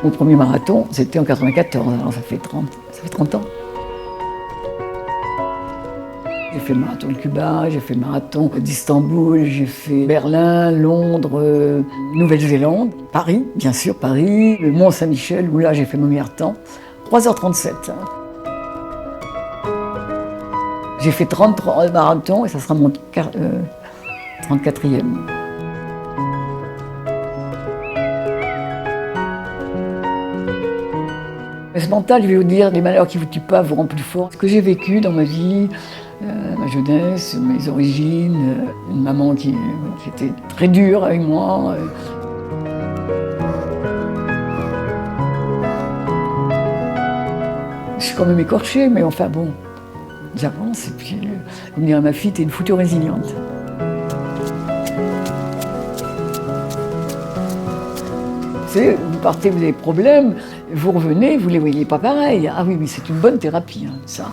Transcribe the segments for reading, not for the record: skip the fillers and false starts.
Mon premier marathon, c'était en 94, alors ça fait 30 ans. J'ai fait le marathon de Cuba, j'ai fait le marathon d'Istanbul, j'ai fait Berlin, Londres, Nouvelle-Zélande, Paris, bien sûr Paris, le Mont-Saint-Michel, où là j'ai fait mon meilleur temps, 3h37. J'ai fait 33 marathons et ça sera mon 34e. Ce mental, je vais vous dire, les malheurs qui ne vous tuent pas vous rendent plus fort. Ce que j'ai vécu dans ma vie, ma jeunesse, mes origines, une maman qui était très dure avec moi. Je suis quand même écorchée, mais enfin bon, j'avance et puis je me dis à ma fille, t'es une foutue résiliente. Vous partez, vous avez des problèmes, vous revenez, vous ne les voyez pas pareil. Ah oui, mais c'est une bonne thérapie, hein, ça.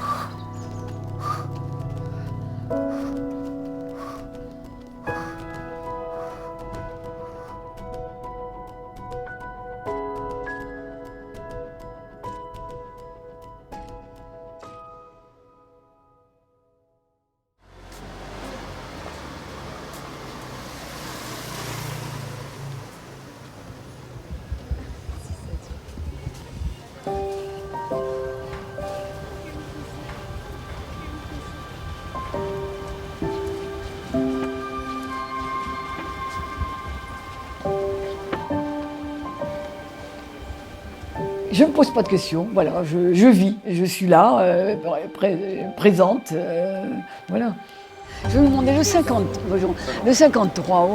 Je ne me pose pas de questions, voilà, je vis, je suis là, présente, voilà. Je vais vous demander le 50, le 53,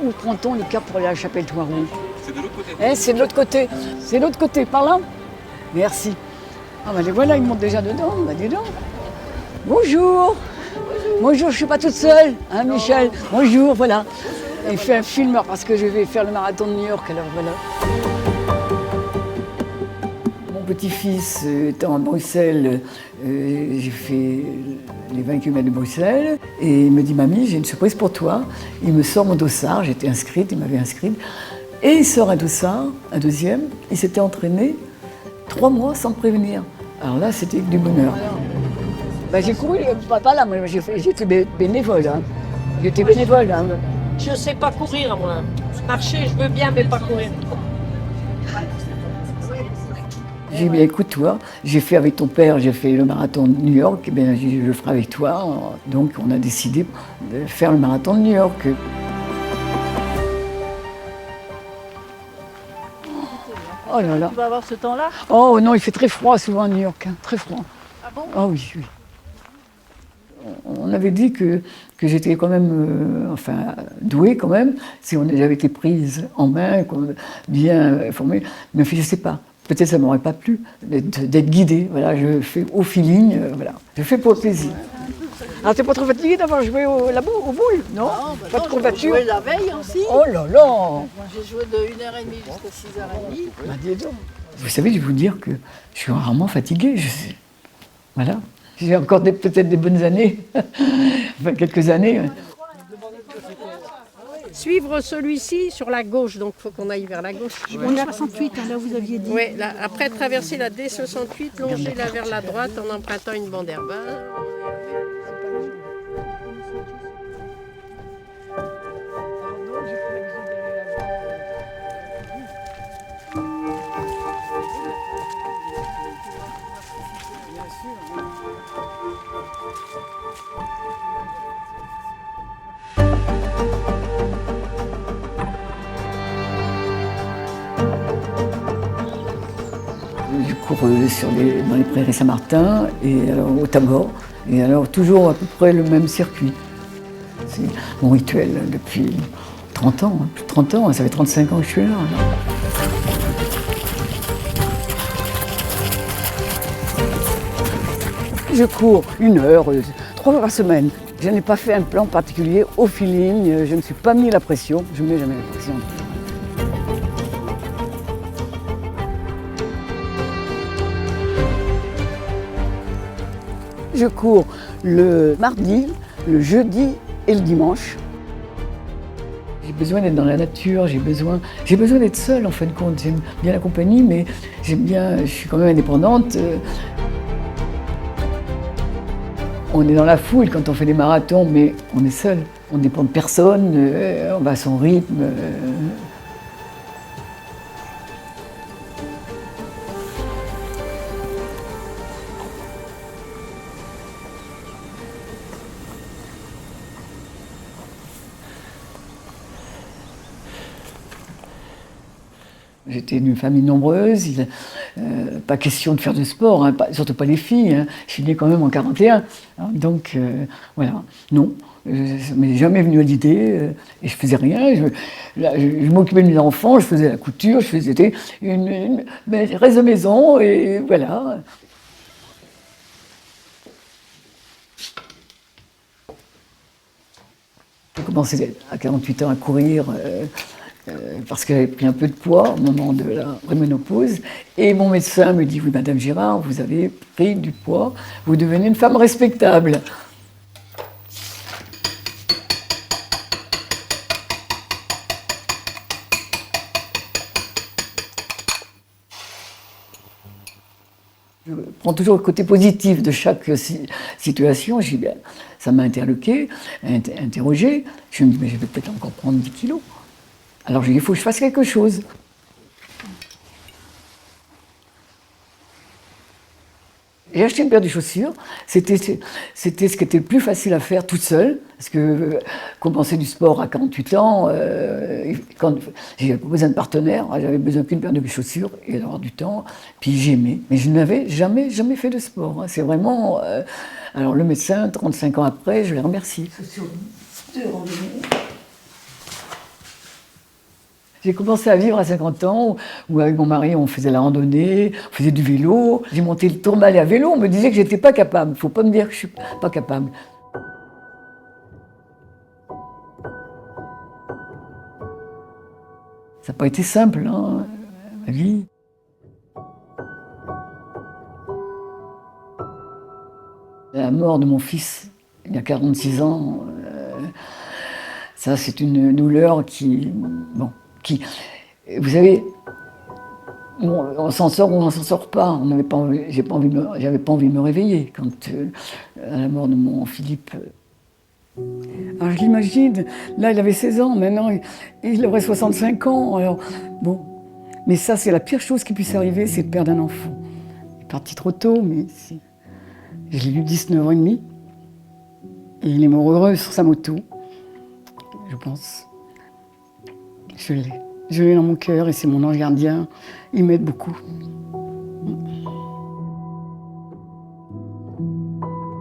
où prend-on les cartes pour aller à la Chapelle-Thoiroux? C'est de l'autre côté. C'est de l'autre côté, c'est l'autre côté, par là? Merci. Ah ben les voilà, ils montent déjà dedans, bah dis donc. Bonjour. Bonjour, je ne suis pas toute seule, hein Michel? Bonjour, voilà. Il fait un film parce que je vais faire le marathon de New York, alors voilà. Mon petit-fils étant à Bruxelles, j'ai fait les 20 km de Bruxelles et il me dit « Mamie, j'ai une surprise pour toi ». Il me sort mon dossard, j'étais inscrite, il m'avait inscrite. Et il sort un dossard, un deuxième. Il s'était entraîné 3 mois sans me prévenir. Alors là, c'était du bonheur. Ben, j'ai couru, pas là, moi j'étais bénévole. Hein. J'étais bénévole. Hein. Je ne sais pas courir, moi. Marcher, je veux bien, mais pas courir. J'ai dit, bien, écoute, toi, j'ai fait avec ton père, j'ai fait le marathon de New York, et bien, je le ferai avec toi. Donc, on a décidé de faire le marathon de New York. Oh là là. Tu vas avoir ce temps-là? Oh non, il fait très froid souvent à New York, hein, très froid. Ah bon? Ah oui, oui. On avait dit que j'étais quand même, douée quand même, si j'avais été prise en main, bien formée. Mais je ne sais pas. Peut-être ça ne m'aurait pas plu d'être guidée. Voilà, je fais au feeling, voilà. Je fais pour le plaisir. Alors, t'es pas trop fatiguée d'avoir joué là-bas, au boule? Non, pas de courbature? J'ai joué la veille aussi. Oh là là! J'ai joué de 1h30 jusqu'à 6h30. Bah, dis donc. Vous savez, je vais vous dire que je suis rarement fatiguée. Voilà. J'ai encore peut-être des bonnes années. Enfin, quelques années. Suivre celui-ci sur la gauche, donc il faut qu'on aille vers la gauche. On est à 68, hein, là vous aviez dit. Oui, après traverser la D68, longer-la vers la droite en empruntant une bande herbage. Je cours dans les prairies Saint-Martin et alors, au Tabor. Et alors toujours à peu près le même circuit. C'est mon rituel depuis 30 ans, hein, plus de 30 ans, ça fait 35 ans que je suis là. Je cours 1 heure, 3 jours par semaine. Je n'ai pas fait un plan particulier au feeling, je ne me suis pas mis la pression, je ne mets jamais la pression. Je cours le mardi, le jeudi et le dimanche. J'ai besoin d'être dans la nature, j'ai besoin d'être seule en fin de compte. J'aime bien la compagnie, mais je suis quand même indépendante. On est dans la foule quand on fait des marathons, mais on est seul. On ne dépend de personne, on va à son rythme. J'étais d'une famille nombreuse, pas question de faire de sport, hein, surtout pas les filles. Hein. Je suis née quand même en 41, hein, donc voilà, non. Ça m'est jamais venu à l'idée, et je faisais rien. Je m'occupais de mes enfants, je faisais la couture, c'était une reste de maison, et voilà. J'ai commencé à 48 ans à courir. Parce que j'avais pris un peu de poids au moment de la préménopause. Et mon médecin me dit, oui, Madame Girard, vous avez pris du poids, vous devenez une femme respectable. Je prends toujours le côté positif de chaque situation. Je dis, bien, ça m'a interloqué, interrogé. Je me dis, mais je vais peut-être encore prendre 10 kilos. Alors j'ai dit, il faut que je fasse quelque chose. J'ai acheté une paire de chaussures. C'était ce qui était le plus facile à faire toute seule. Parce que commencer du sport à 48 ans, quand j'avais pas besoin de partenaire, j'avais besoin qu'une paire de chaussures et d'avoir du temps. Puis j'aimais. Mais je n'avais jamais fait de sport. Hein. C'est vraiment... Alors le médecin, 35 ans après, je les remercie. J'ai commencé à vivre à 50 ans, où avec mon mari, on faisait la randonnée, on faisait du vélo. J'ai monté le Tourmalet à vélo, on me disait que j'étais pas capable. Il ne faut pas me dire que je suis pas capable. Ça n'a pas été simple, hein, ma vie. La mort de mon fils, il y a 46 ans, ça c'est une douleur qui... Bon, vous savez, on s'en sort ou on s'en sort pas. J'avais pas envie de me réveiller quand à la mort de mon Philippe. Alors je l'imagine, là il avait 16 ans, maintenant il aurait 65 ans. Alors bon, mais ça c'est la pire chose qui puisse arriver, c'est de perdre un enfant. Il est parti trop tôt, mais si. Je l'ai eu 19 ans et demi, et il est mort heureux sur sa moto, je pense. Je l'ai dans mon cœur et c'est mon ange gardien. Il m'aide beaucoup.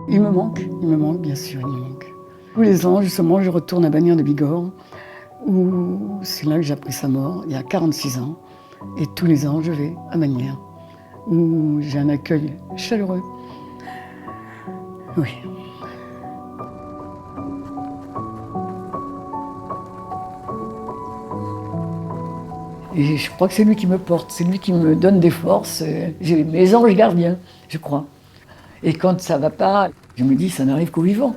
Il me manque, bien sûr, il me manque. Tous les ans, justement, je retourne à Bagnères de Bigorre, où c'est là que j'ai appris sa mort, il y a 46 ans. Et tous les ans, je vais à Bagnères, où j'ai un accueil chaleureux. Oui. Et je crois que c'est lui qui me porte, c'est lui qui me donne des forces. J'ai mes anges gardiens, je crois. Et quand ça ne va pas, je me dis, ça n'arrive qu'aux vivants.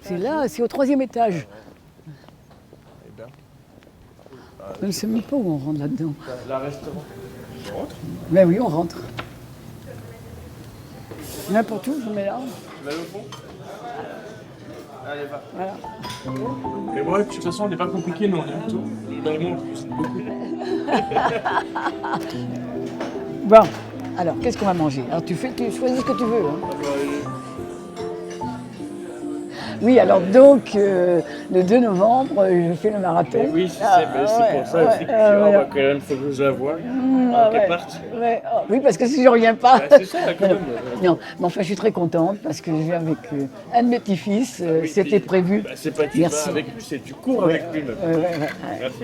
C'est là, c'est au 3e étage. Je ne sais même pas où on rentre là-dedans. La restaurant. On rentre? Ben oui, on rentre. N'importe où, je mets là. Tu vas au fond? Allez, va. Voilà. Mais ouais, de toute façon, on n'est pas compliqué, nous, on est plutôt. Normalement, on cuisine beaucoup. Bon, alors, qu'est-ce qu'on va manger? Alors, tu choisis ce que tu veux. Hein. Oui, alors donc, le 2 novembre, je fais le marathon. Mais oui, c'est pour ça aussi que va quand même, faut que je la voie. Oui, parce que si je ne reviens pas... c'est ça, quand même. Non, mais enfin, je suis très contente parce que je viens avec un de mes petits-fils. C'était prévu. C'est pas tu vas avec lui, c'est tu cours avec lui. Merci.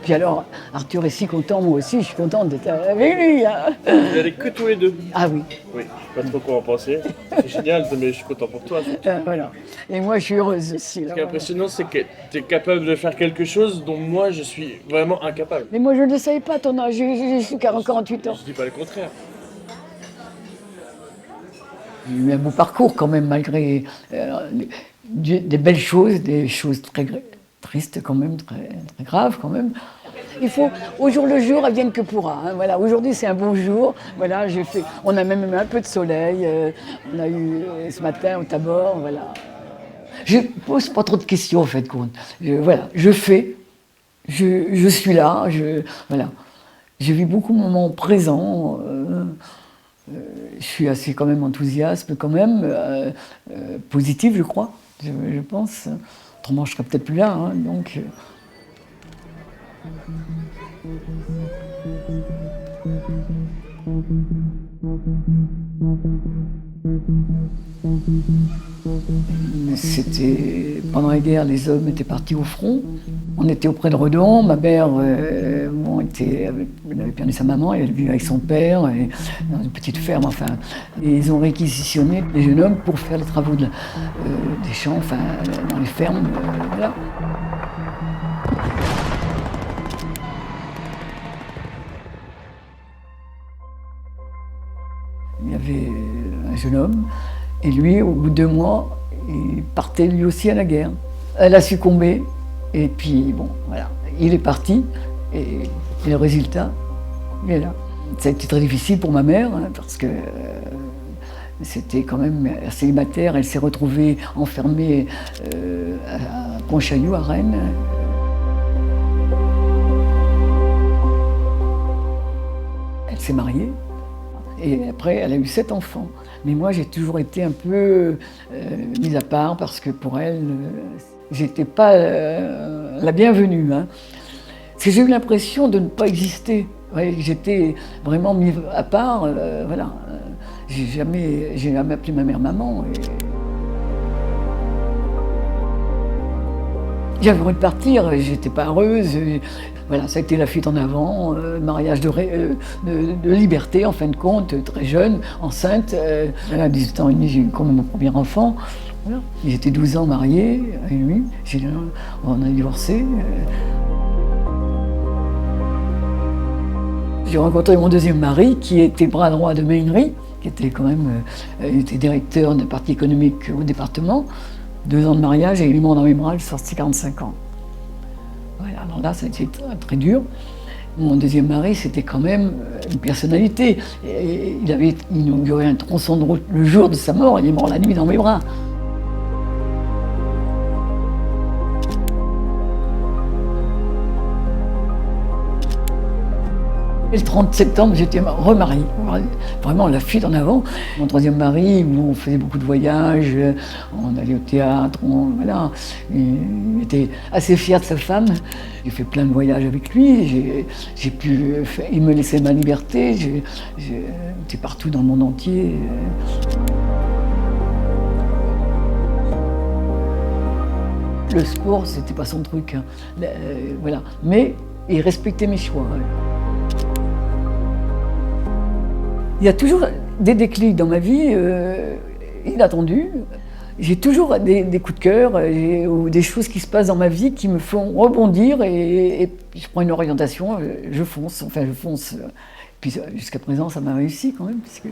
Puis alors, Arthur est si content, moi aussi, je suis contente d'être avec lui. Hein. Vous n'allez que tous les deux. Ah oui. Oui, je ne sais pas trop quoi en penser. C'est génial, mais je suis content pour toi. Voilà. Et moi, je suis heureuse aussi. Ce qui est impressionnant, c'est que tu es capable de faire quelque chose dont moi, je suis vraiment incapable. Mais moi, je ne le savais pas, ton âge. J'ai 48 ans. Je dis pas le contraire. J'ai eu un beau parcours quand même, malgré des belles choses, des choses très tristes quand même, très graves quand même. Il faut, au jour le jour, advienne que pourra. Hein, voilà. Aujourd'hui, c'est un beau jour. Voilà, on a même eu un peu de soleil. On a eu ce matin au Tabor. Voilà. Je ne pose pas trop de questions, en fait, compte. Voilà, je fais. Je suis là. Voilà. Je vis beaucoup de moments présents. Je suis assez quand même enthousiaste, quand même, positif, je crois, je pense. Autrement, je serais peut-être plus là, hein, donc... C'était pendant la guerre, les hommes étaient partis au front. On était auprès de Redon. Ma mère, elle avait perdu sa maman, elle vivait avec son père et dans une petite ferme. Enfin, et ils ont réquisitionné les jeunes hommes pour faire les travaux des champs, enfin, dans les fermes. Voilà. Il y avait un jeune homme, et lui, au bout de 2 mois, il partait lui aussi à la guerre. Elle a succombé, et puis bon, voilà, il est parti, et le résultat, il est là. Ça a été très difficile pour ma mère, hein, parce que c'était quand même célibataire, elle s'est retrouvée enfermée à Pontchaillou, à Rennes. Elle s'est mariée. Et après, elle a eu 7 enfants. Mais moi, j'ai toujours été un peu mise à part parce que pour elle, j'étais pas la bienvenue. Hein. Parce que j'ai eu l'impression de ne pas exister. Ouais, j'étais vraiment mise à part. Voilà. J'ai jamais appelé ma mère maman. J'avais envie de partir, j'étais pas heureuse. Voilà, ça a été la fuite en avant, mariage de liberté en fin de compte, très jeune, enceinte. À 18 ans et demi, j'ai eu quand même mon premier enfant. Voilà. J'étais 12 ans mariée avec lui, on a divorcé. J'ai rencontré mon deuxième mari qui était bras droit de Meinery, qui était quand même était directeur d'un parti économique au département. 2 ans de mariage et il est mort dans mes bras, j'ai sorti 45 ans. Voilà, alors là, ça a été très, très dur. Mon deuxième mari, c'était quand même une personnalité. Et il avait inauguré un tronçon de route le jour de sa mort, il est mort la nuit dans mes bras. Et le 30 septembre, j'étais remariée. Vraiment la fuite en avant. Mon troisième mari, on faisait beaucoup de voyages, on allait au théâtre, voilà. Il était assez fier de sa femme. J'ai fait plein de voyages avec lui. Il me laissait ma liberté. J'étais partout dans le monde entier. Le sport, c'était pas son truc. Hein. Voilà. Mais il respectait mes choix. Ouais. Il y a toujours des déclics dans ma vie inattendus. J'ai toujours des coups de cœur ou des choses qui se passent dans ma vie qui me font rebondir et je prends une orientation, je fonce. Enfin, je fonce. Puis jusqu'à présent, ça m'a réussi quand même. Puisque...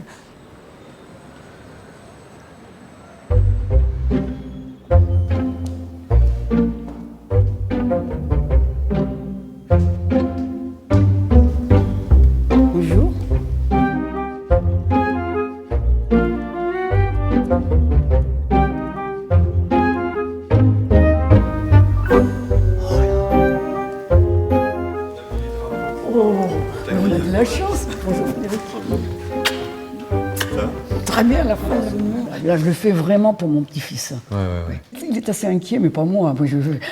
Bonjour. La chance. Très bien la phrase. Là, je le fais vraiment pour mon petit-fils. Ouais. Il est assez inquiet, mais pas moi.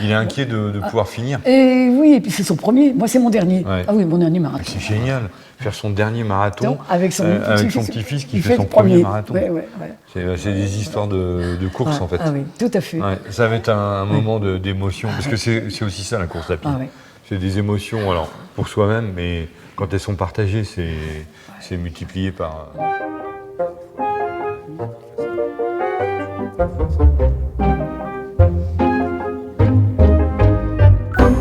Il est inquiet de pouvoir finir. Et oui, et puis c'est son premier. Moi, c'est mon dernier. Ouais. Ah oui, mon dernier marathon. C'est génial, faire son dernier marathon Donc, avec son petit-fils qui fait son premier marathon. Ouais. C'est des histoires de course en fait. Ah oui, tout à fait. Ouais, ça va être un moment d'émotion, parce que c'est aussi ça la course à pied. Ah, ouais. C'est des émotions, alors, pour soi-même, mais quand elles sont partagées, c'est multiplié par...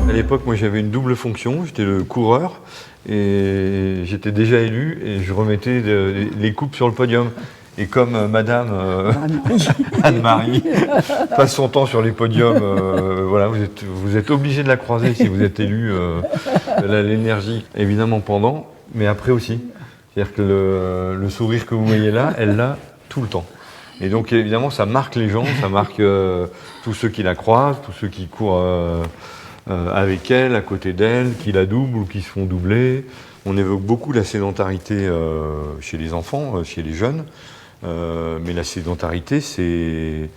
À l'époque, moi, j'avais une double fonction. J'étais le coureur et j'étais déjà élu et je remettais les coupes sur le podium. Et comme Madame Anne-Marie passe son temps sur les podiums, voilà, vous êtes obligé de la croiser si vous êtes élu. Elle a l'énergie, évidemment, pendant, mais après aussi. C'est-à-dire que le sourire que vous voyez là, elle l'a tout le temps. Et donc, évidemment, ça marque les gens, ça marque tous ceux qui la croisent, tous ceux qui courent avec elle, à côté d'elle, qui la doublent ou qui se font doubler. On évoque beaucoup la sédentarité chez les enfants, chez les jeunes. Mais la sédentarité, c'est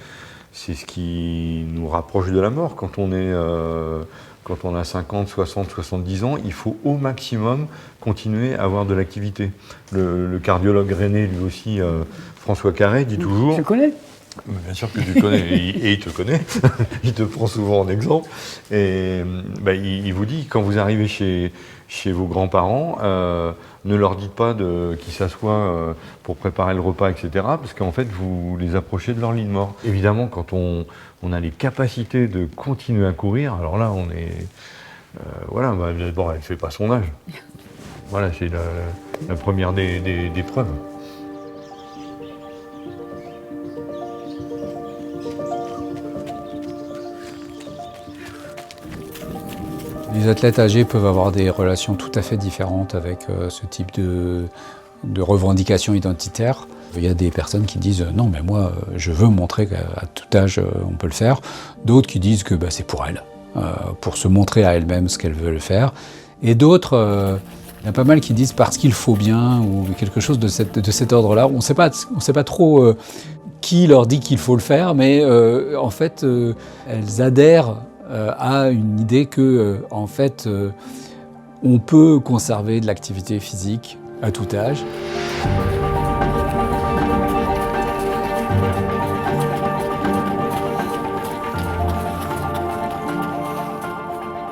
ce qui nous rapproche de la mort. Quand on a 50, 60, 70 ans, il faut au maximum continuer à avoir de l'activité. Le cardiologue rennais, lui aussi, François Carré, dit toujours... Je connais. Bien sûr que tu le connais, et il te connaît, il te prend souvent en exemple. Et il vous dit, quand vous arrivez chez vos grands-parents, ne leur dites pas qu'ils s'assoient pour préparer le repas, etc. Parce qu'en fait, vous les approchez de leur lit de mort. Évidemment, quand on a les capacités de continuer à courir, alors là, on est... voilà, bon, elle ne fait pas son âge. Voilà, c'est la première des preuves. Les athlètes âgés peuvent avoir des relations tout à fait différentes avec ce type de revendications identitaires. Il y a des personnes qui disent « non, mais moi, je veux montrer qu'à tout âge, on peut le faire ». D'autres qui disent que c'est pour elles, pour se montrer à elles-mêmes ce qu'elles veulent faire. Et d'autres, il y en a pas mal qui disent « parce qu'il faut bien » ou quelque chose de cet ordre-là. On ne sait pas trop qui leur dit qu'il faut le faire, mais en fait, elles adhèrent à une idée que, en fait, on peut conserver de l'activité physique à tout âge.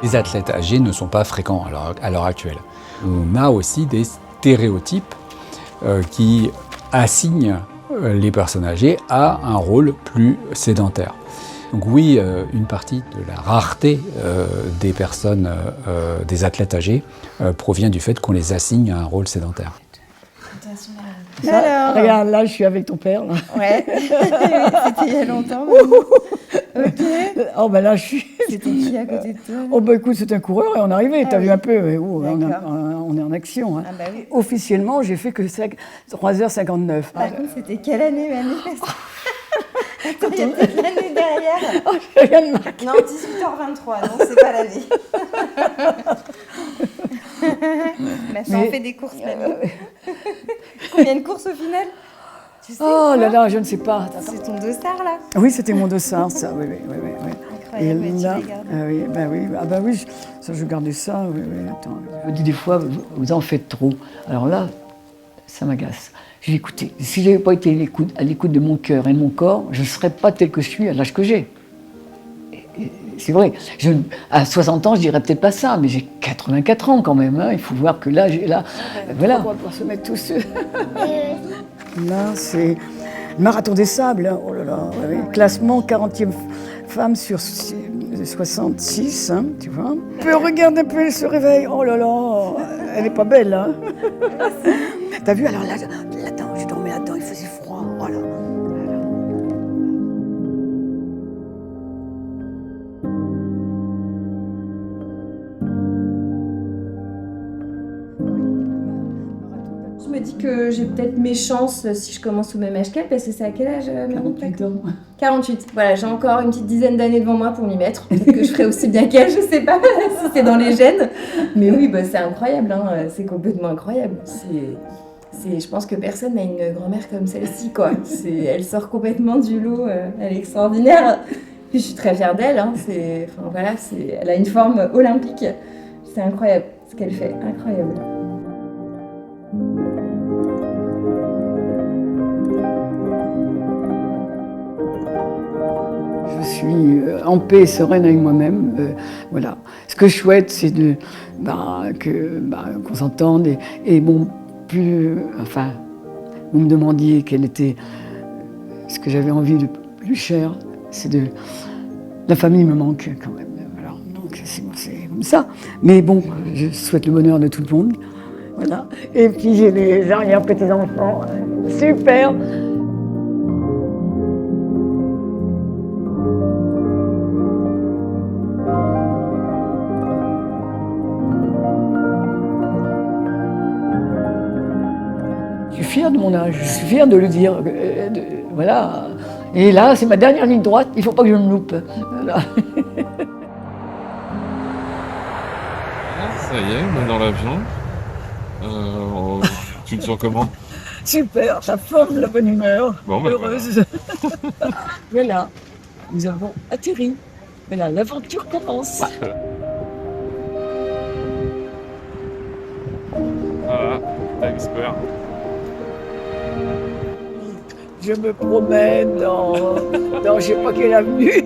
Les athlètes âgés ne sont pas fréquents à l'heure actuelle. On a aussi des stéréotypes qui assignent les personnes âgées à un rôle plus sédentaire. Donc oui, une partie de la rareté des personnes, des athlètes âgés, provient du fait qu'on les assigne à un rôle sédentaire. Alors, regarde, là, je suis avec ton père. Là. Ouais, c'était il y a longtemps. Ok. Oh, ben là, je suis... C'était qui à côté de toi? Oh, ben écoute, c'est un coureur et on est arrivé, t'as vu un peu, on est en action. Hein. Ah, bah oui. Officiellement, j'ai fait que 3h59. Par contre, c'était quelle année, manifeste? Attends, il y a peut-être l'année derrière. Oh, j'ai rien de marqué. Non, 18h23, donc c'est pas l'année. On fait des courses, mamie. Combien de courses au final? Tu sais, oh là là, je ne sais pas. C'est ton dossard là? Oui, c'était mon dossard, ça, oui. Incroyable, et tu là, l'as gardé. oui, ça, je gardais ça, oui, attends. Je me dis des fois, vous en faites trop. Alors là, ça m'agace. J'ai dit, écoutez, si je n'avais pas été à l'écoute de mon cœur et de mon corps, je ne serais pas tel que je suis à l'âge que j'ai. C'est vrai, à 60 ans, je dirais peut-être pas ça, mais j'ai 84 ans quand même. Hein. Il faut voir que là, voilà. On va pouvoir se mettre tous. Là, c'est Marathon des Sables. Hein. Oh là là, ouais. Classement 40e femme sur 66, hein, tu vois. Regarde un peu, elle se réveille. Oh là là, elle n'est pas belle, hein. T'as vu, alors là, attends, je dormais là-dedans, il faisait froid. Voilà. Je me dis que j'ai peut-être mes chances si je commence au même âge qu'elle, parce que c'est à quel âge, Mamie? 48 ans. 48. Voilà, j'ai encore une petite dizaine d'années devant moi pour m'y mettre. Peut-être que je ferai aussi bien qu'elle, je sais pas si c'est dans les gènes. Mais oui, c'est incroyable, hein. C'est complètement incroyable. Je pense que personne n'a une grand-mère comme celle-ci, quoi. Elle sort complètement du lot, elle est extraordinaire. Puis je suis très fière d'elle, hein. Elle a une forme olympique. C'est incroyable ce qu'elle fait, incroyable. Je suis en paix et sereine avec moi-même. Voilà. Ce que je souhaite, c'est qu'on s'entende. Et bon, enfin, vous me demandiez quel était ce que j'avais envie de plus cher. C'est de... La famille me manque quand même. Alors, donc c'est comme ça. Mais bon, je souhaite le bonheur de tout le monde. Voilà. Et puis j'ai les arrière-petits-enfants. Super! Je suis fière de mon âge, je suis fière de le dire. Voilà. Et là, c'est ma dernière ligne droite, il ne faut pas que je me loupe. Voilà. Ça y est, on est dans l'avion. Tu te sens comment? Super, ça forme la bonne humeur. Bon, ben heureuse. Voilà, nous avons atterri. Voilà, l'aventure commence. Voilà, Times Square. Je me promène dans je sais pas quelle avenue.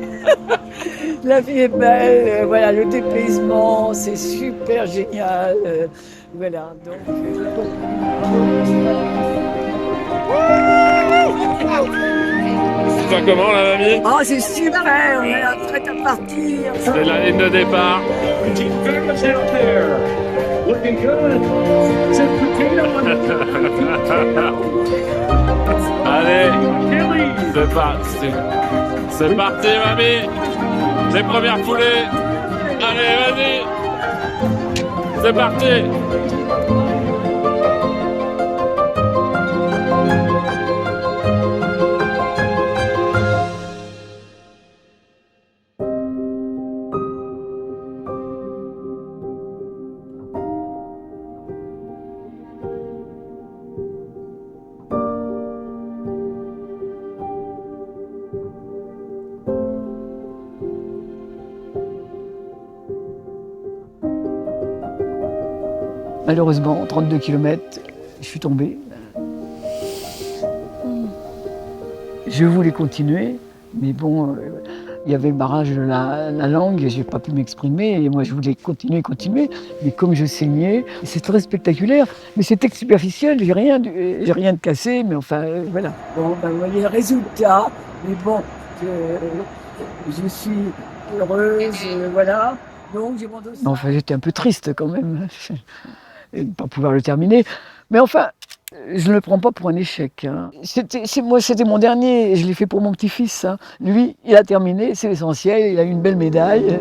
La vie est belle, voilà, le dépaysement, c'est super génial. Voilà, donc... Tu te sens comment, la mamie? Oh, c'est super, on est là, prête à partir. C'est la ligne de départ. Allez, c'est parti, mamie. Les premières foulées. Allez, vas-y. C'est parti. Malheureusement, 32 km, je suis tombée. Je voulais continuer, mais bon, il y avait le barrage de la langue et je n'ai pas pu m'exprimer. Et moi, je voulais continuer. Mais comme je saignais, c'est très spectaculaire. Mais c'était superficiel, j'ai rien de cassé, mais enfin, voilà. Bon, vous voyez le résultat. Mais bon, je suis heureuse, voilà. Donc, j'ai mon dossier. Enfin, j'étais un peu triste quand même. Et de ne pas pouvoir le terminer. Mais enfin, je ne le prends pas pour un échec. Hein. C'était mon dernier, je l'ai fait pour mon petit-fils. Hein. Lui, il a terminé, c'est l'essentiel, il a eu une belle médaille.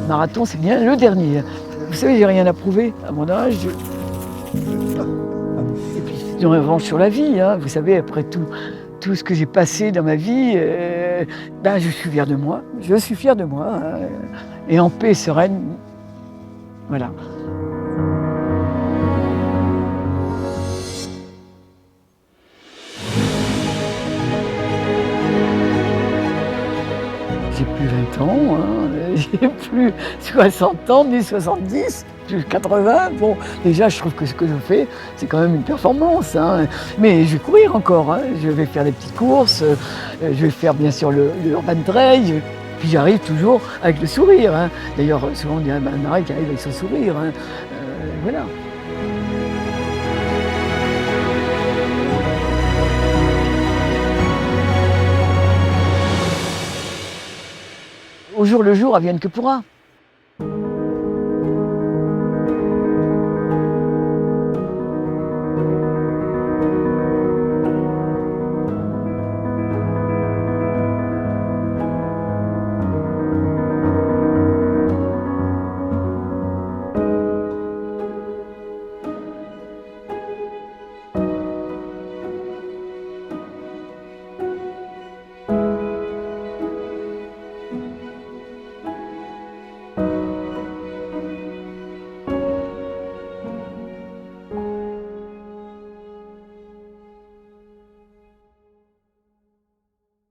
Marathon, c'est bien le dernier. Vous savez, j'ai rien à prouver à mon âge. Et puis, c'est une revanche sur la vie. Hein. Vous savez, après tout ce que j'ai passé dans ma vie, je suis fier de moi. Je suis fier de moi. Hein. Et en paix, sereine. Voilà. J'ai plus 20 ans, hein. J'ai plus 60 ans, ni 70. Plus 80, bon, déjà je trouve que ce que je fais, c'est quand même une performance. Hein. Mais je vais courir encore, hein. Je vais faire des petites courses, je vais faire bien sûr le Urban Trail, puis j'arrive toujours avec le sourire. Hein. D'ailleurs, souvent on dit un Marais qui arrive avec son sourire. Hein. Voilà. Au jour le jour, advienne que pourra.